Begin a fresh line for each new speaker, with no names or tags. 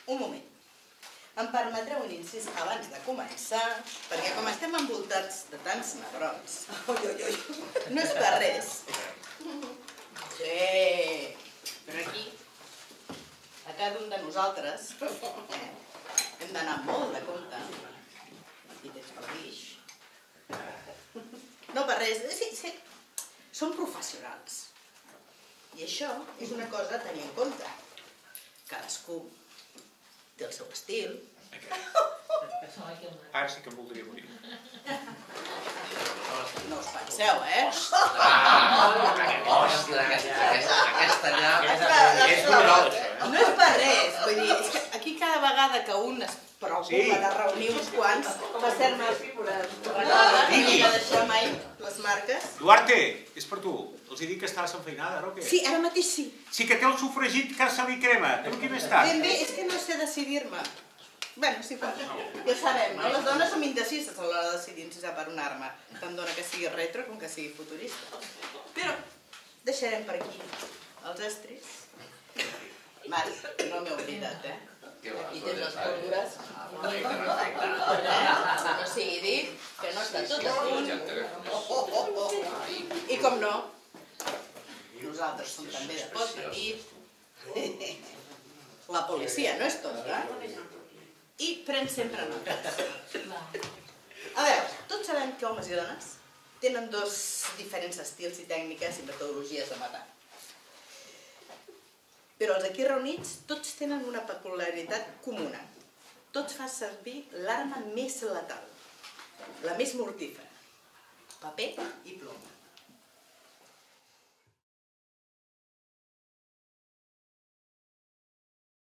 Un moment. Em permetreu un incís abans de començar, perquè com estem envoltats de tants marrons, no és per res. Sí, però aquí, a cada un de nosaltres, hem d'anar molt de compte. Aquí tens pel guix. No per res, sí, som professionals. I això és una cosa a tenir en compte. Cadascú té el seu estil.
Ara sí que em voldria morir.
No us penseu,
Aquesta allà...
És brutal, això,
No és per res. Vull dir, és que aquí cada vegada que un es preocupa de reunir uns quants, fa ser-me recordar que no he de deixar mai les marques.
Duarte, és per tu. Els he dit que estàs enfeinada, ara o què?
Sí, ara mateix sí.
Sí que té el sofregit que se li crema. Tu qui més estàs?
Ben bé, és que no sé decidir-me. Bé, sí, ja ho sabem, no? Les dones som indecises a l'hora de decidir si per una arma. Tant dona que sigui retro com que sigui futurista. Però deixarem per aquí els estris. Marc, no m'he oblidat, Aquí tens les pólvores. No sigui dit que no està tot a punt. I com no, nosaltres som també de pot petit. La policia no és tota. I pren sempre notes. A veure, tots sabem que homes i dones tenen dos diferents estils i tècniques i metodologies de matar. Però els aquí reunits tots tenen una peculiaritat comuna. Tots fan servir l'arma més letal, la més mortífera, paper i ploma.